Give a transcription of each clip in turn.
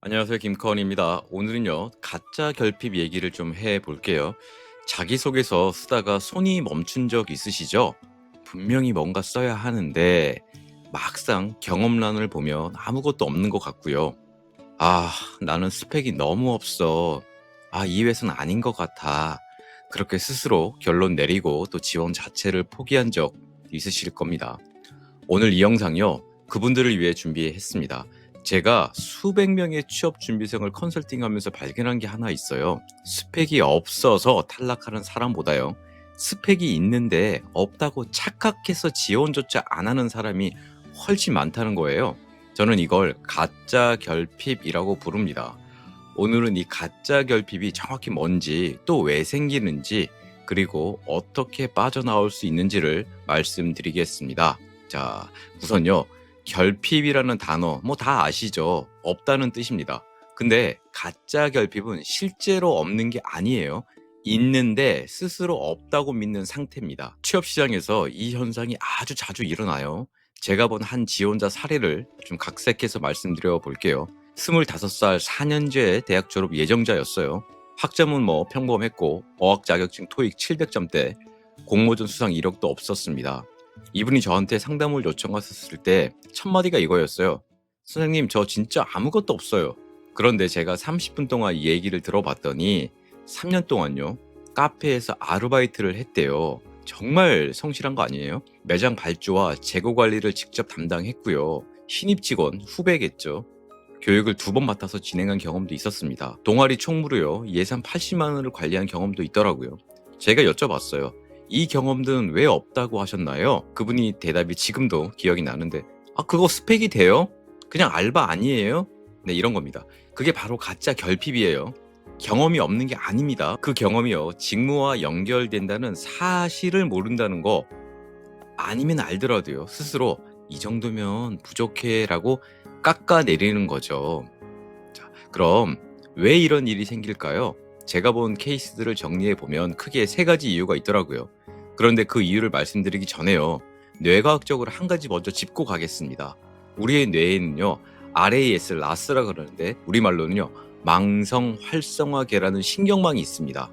안녕하세요. 김커원입니다. 오늘은요, 가짜 결핍 얘기를 좀 해볼게요. 자기소개서 쓰다가 손이 멈춘 적 있으시죠? 분명히 뭔가 써야 하는데, 막상 경험란을 보면 아무것도 없는 것 같고요. 아, 나는 스펙이 너무 없어. 아, 이 회사는 아닌 것 같아. 그렇게 스스로 결론 내리고 또 지원 자체를 포기한 적 있으실 겁니다. 오늘 이 영상요, 그분들을 위해 준비했습니다. 제가 수백 명의 취업 준비생을 컨설팅하면서 발견한 게 하나 있어요. 스펙이 없어서 탈락하는 사람보다요, 스펙이 있는데 없다고 착각해서 지원조차 안 하는 사람이 훨씬 많다는 거예요. 저는 이걸 가짜 결핍이라고 부릅니다. 오늘은 이 가짜 결핍이 정확히 뭔지, 또 왜 생기는지, 그리고 어떻게 빠져나올 수 있는지를 말씀드리겠습니다. 자, 우선요, 결핍이라는 단어 뭐 다 아시죠? 없다는 뜻입니다. 근데 가짜 결핍은 실제로 없는 게 아니에요. 있는데 스스로 없다고 믿는 상태입니다. 취업 시장에서 이 현상이 아주 자주 일어나요. 제가 본 한 지원자 사례를 좀 각색해서 말씀드려 볼게요. 25살 4년제 대학 졸업 예정자였어요. 학점은 뭐 평범했고 어학 자격증 토익 700점대, 공모전 수상 이력도 없었습니다. 이분이 저한테 상담을 요청하셨을 때 첫 마디가 이거였어요. 선생님, 저 진짜 아무것도 없어요. 그런데 제가 30분 동안 이 얘기를 들어봤더니 3년 동안요, 카페에서 아르바이트를 했대요. 정말 성실한 거 아니에요? 매장 발주와 재고 관리를 직접 담당했고요. 신입 직원 후배겠죠. 교육을 2번 맡아서 진행한 경험도 있었습니다. 동아리 총무로요, 예산 80만 원을 관리한 경험도 있더라고요. 제가 여쭤봤어요. 이 경험들은 왜 없다고 하셨나요? 그분이 대답이 지금도 기억이 나는데, 아, 그거 스펙이 돼요? 그냥 알바 아니에요? 네, 이런 겁니다. 그게 바로 가짜 결핍이에요. 경험이 없는 게 아닙니다. 그 경험이요, 직무와 연결된다는 사실을 모른다는 거, 아니면 알더라도요, 스스로 이 정도면 부족해라고 깎아내리는 거죠. 자, 그럼 왜 이런 일이 생길까요? 제가 본 케이스들을 정리해 보면 크게 3가지 이유가 있더라고요. 그런데 그 이유를 말씀드리기 전에요, 뇌과학적으로 한 가지 먼저 짚고 가겠습니다. 우리의 뇌에는요, RAS, 라스라 그러는데 우리말로는요, 망성 활성화계라는 신경망이 있습니다.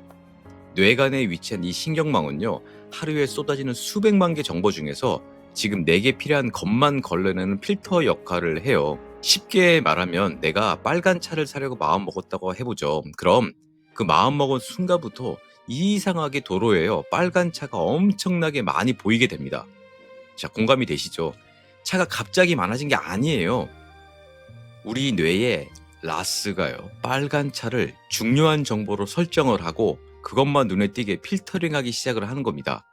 뇌간에 위치한 이 신경망은요, 하루에 쏟아지는 수백만 개 정보 중에서 지금 내게 필요한 것만 걸러내는 필터 역할을 해요. 쉽게 말하면 내가 빨간 차를 사려고 마음먹었다고 해보죠. 그럼 그 마음먹은 순간부터 이상하게 도로에요, 빨간 차가 엄청나게 많이 보이게 됩니다. 자, 공감이 되시죠? 차가 갑자기 많아진 게 아니에요. 우리 뇌에 라스가요, 빨간 차를 중요한 정보로 설정을 하고 그것만 눈에 띄게 필터링하기 시작을 하는 겁니다.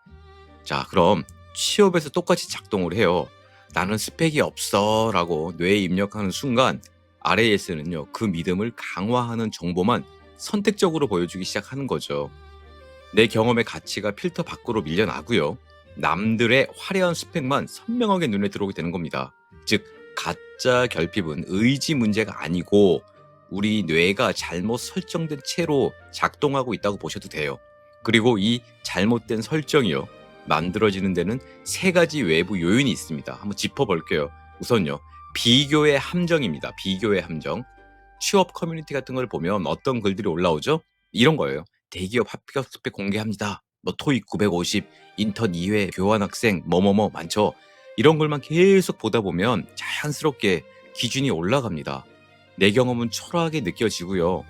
자, 그럼 취업에서 똑같이 작동을 해요. 나는 스펙이 없어 라고 뇌에 입력하는 순간 RAS는요, 그 믿음을 강화하는 정보만 선택적으로 보여주기 시작하는 거죠. 내 경험의 가치가 필터 밖으로 밀려나고요, 남들의 화려한 스펙만 선명하게 눈에 들어오게 되는 겁니다. 즉, 가짜 결핍은 의지 문제가 아니고 우리 뇌가 잘못 설정된 채로 작동하고 있다고 보셔도 돼요. 그리고 이 잘못된 설정이요, 만들어지는 데는 3가지 외부 요인이 있습니다. 한번 짚어볼게요. 우선요, 비교의 함정입니다. 비교의 함정. 취업 커뮤니티 같은 걸 보면 어떤 글들이 올라오죠? 이런 거예요. 대기업 합격 스펙 공개합니다. 뭐 토익 950, 인턴 2회 교환 학생 뭐뭐뭐 많죠. 이런 글만 계속 보다 보면 자연스럽게 기준이 올라갑니다. 내 경험은 초라하게 느껴지고요,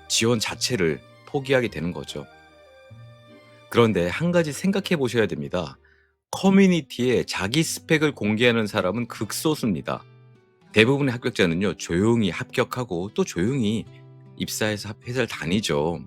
지원 자체를 포기하게 되는 거죠. 그런데 한 가지 생각해 보셔야 됩니다. 커뮤니티에 자기 스펙을 공개하는 사람은 극소수입니다. 대부분의 합격자는요, 조용히 합격하고 또 조용히 입사해서 회사를 다니죠.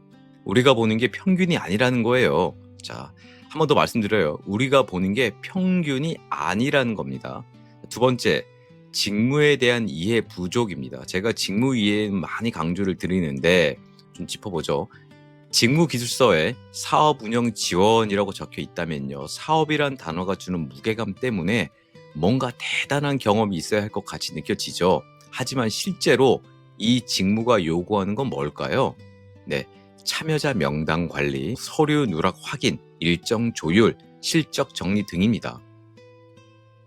우리가 보는 게 평균이 아니라는 거예요. 자, 한 번 더 말씀드려요. 우리가 보는 게 평균이 아니라는 겁니다. 2번째, 직무에 대한 이해 부족입니다. 제가 직무 이해 많이 강조를 드리는데 좀 짚어보죠. 직무기술서에 사업 운영 지원이라고 적혀 있다면요, 사업이란 단어가 주는 무게감 때문에 뭔가 대단한 경험이 있어야 할 것 같이 느껴지죠. 하지만 실제로 이 직무가 요구하는 건 뭘까요? 네, 참여자 명단 관리, 서류 누락 확인, 일정 조율, 실적 정리 등입니다.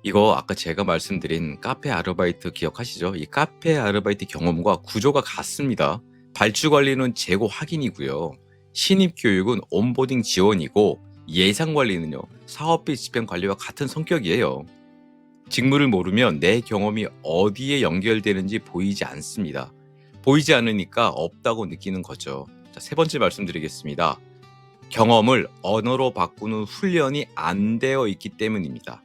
이거 아까 제가 말씀드린 카페 아르바이트 기억하시죠? 이 카페 아르바이트 경험과 구조가 같습니다. 발주 관리는 재고 확인이고요. 신입 교육은 온보딩 지원이고 예상 관리는요. 사업비 집행 관리와 같은 성격이에요. 직무를 모르면 내 경험이 어디에 연결되는지 보이지 않습니다. 보이지 않으니까 없다고 느끼는 거죠. 자, 세 번째 말씀드리겠습니다. 경험을 언어로 바꾸는 훈련이 안 되어 있기 때문입니다.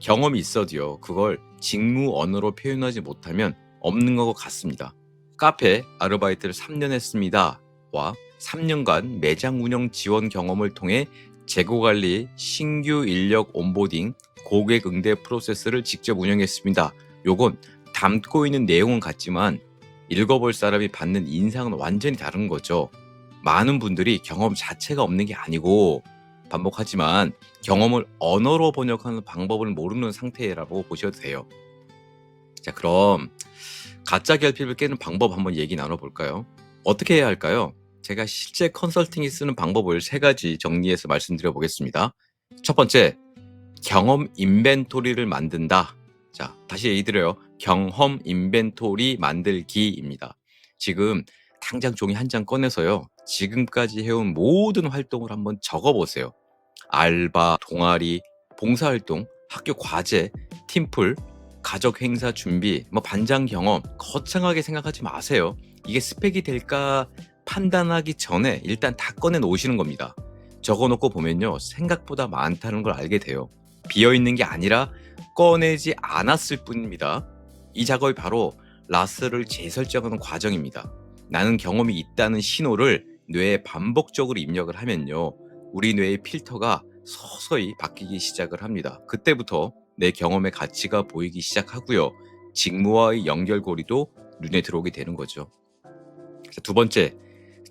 경험이 있어도요, 그걸 직무 언어로 표현하지 못하면 없는 것 같습니다. 카페 아르바이트를 3년 했습니다. 와 3년간 매장 운영 지원 경험을 통해 재고 관리, 신규 인력 온보딩, 고객 응대 프로세스를 직접 운영했습니다. 요건 담고 있는 내용은 같지만 읽어볼 사람이 받는 인상은 완전히 다른 거죠. 많은 분들이 경험 자체가 없는 게 아니고 반복하지만 경험을 언어로 번역하는 방법을 모르는 상태라고 보셔도 돼요. 자, 그럼 가짜 결핍을 깨는 방법 한번 얘기 나눠볼까요? 어떻게 해야 할까요? 제가 실제 컨설팅이 쓰는 방법을 세 가지 정리해서 말씀드려 보겠습니다. 첫 번째, 경험 인벤토리를 만든다. 자, 다시 얘기 드려요. 경험 인벤토리 만들기입니다. 지금 당장 종이 한 장 꺼내서요. 지금까지 해온 모든 활동을 한번 적어보세요. 알바, 동아리, 봉사활동, 학교 과제, 팀플, 가족 행사 준비, 반장 경험 거창하게 생각하지 마세요. 이게 스펙이 될까 판단하기 전에 일단 다 꺼내 놓으시는 겁니다. 적어놓고 보면요. 생각보다 많다는 걸 알게 돼요. 비어있는 게 아니라 꺼내지 않았을 뿐입니다. 이 작업이 바로 라스를 재설정하는 과정입니다. 나는 경험이 있다는 신호를 뇌에 반복적으로 입력을 하면요. 우리 뇌의 필터가 서서히 바뀌기 시작을 합니다. 그때부터 내 경험의 가치가 보이기 시작하고요. 직무와의 연결고리도 눈에 들어오게 되는 거죠. 자, 두 번째,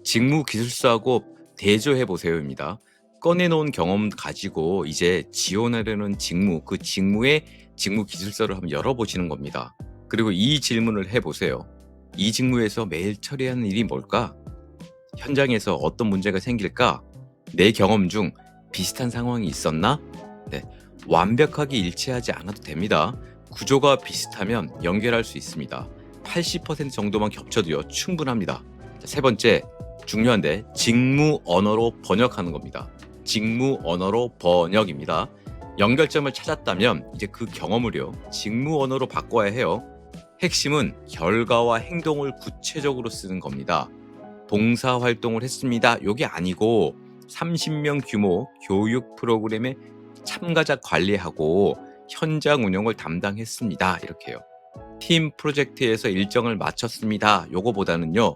직무 기술사하고 대조해 보세요입니다. 꺼내놓은 경험 가지고 이제 지원하려는 직무, 그 직무의 직무 기술서를 한번 열어보시는 겁니다. 그리고 이 질문을 해보세요. 이 직무에서 매일 처리하는 일이 뭘까? 현장에서 어떤 문제가 생길까? 내 경험 중 비슷한 상황이 있었나? 네, 완벽하게 일치하지 않아도 됩니다. 구조가 비슷하면 연결할 수 있습니다. 80% 정도만 겹쳐도요, 충분합니다. 자, 세 번째, 중요한데 직무 언어로 번역하는 겁니다. 직무 언어로 번역입니다. 연결점을 찾았다면 이제 그 경험을요, 직무 언어로 바꿔야 해요. 핵심은 결과와 행동을 구체적으로 쓰는 겁니다. 봉사활동을 했습니다. 이게 아니고 30명 규모 교육 프로그램에 참가자 관리하고 현장 운영을 담당했습니다. 이렇게요. 팀 프로젝트에서 일정을 마쳤습니다. 요거보다는요.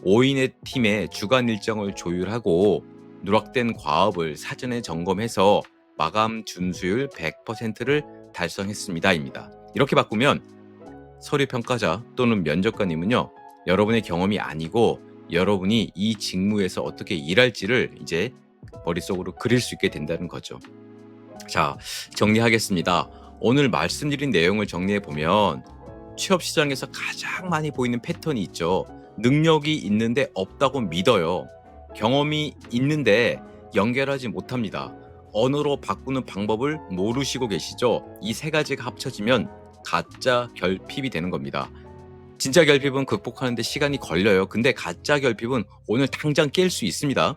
5인의 팀의 주간 일정을 조율하고 누락된 과업을 사전에 점검해서 마감 준수율 100%를 달성했습니다입니다. 이렇게 바꾸면 서류 평가자 또는 면접관님은요. 여러분의 경험이 아니고 여러분이 이 직무에서 어떻게 일할지를 이제 머릿속으로 그릴 수 있게 된다는 거죠. 자, 정리하겠습니다. 오늘 말씀드린 내용을 정리해 보면 취업 시장에서 가장 많이 보이는 패턴이 있죠. 능력이 있는데 없다고 믿어요. 경험이 있는데 연결하지 못합니다. 언어로 바꾸는 방법을 모르시고 계시죠? 이 세 가지가 합쳐지면 가짜 결핍이 되는 겁니다. 진짜 결핍은 극복하는데 시간이 걸려요. 근데 가짜 결핍은 오늘 당장 깰 수 있습니다.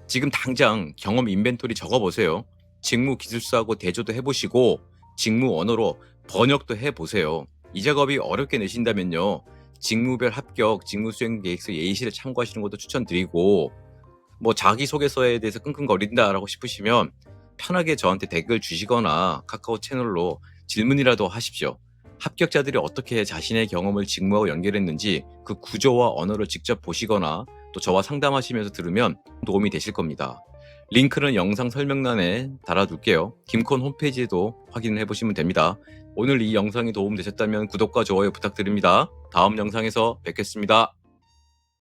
지금 당장 경험 인벤토리 적어보세요. 직무 기술사하고 대조도 해보시고 직무 언어로 번역도 해보세요. 이 작업이 어렵게 내신다면요. 직무별 합격, 직무 수행 계획서 예시를 참고하시는 것도 추천드리고 자기소개서에 대해서 끙끙거린다라고 싶으시면 편하게 저한테 댓글 주시거나 카카오 채널로 질문이라도 하십시오. 합격자들이 어떻게 자신의 경험을 직무하고 연결했는지 그 구조와 언어를 직접 보시거나 또 저와 상담하시면서 들으면 도움이 되실 겁니다. 링크는 영상 설명란에 달아둘게요. 김콘 홈페이지에도 확인을 해보시면 됩니다. 오늘 이 영상이 도움되셨다면 구독과 좋아요 부탁드립니다. 다음 영상에서 뵙겠습니다.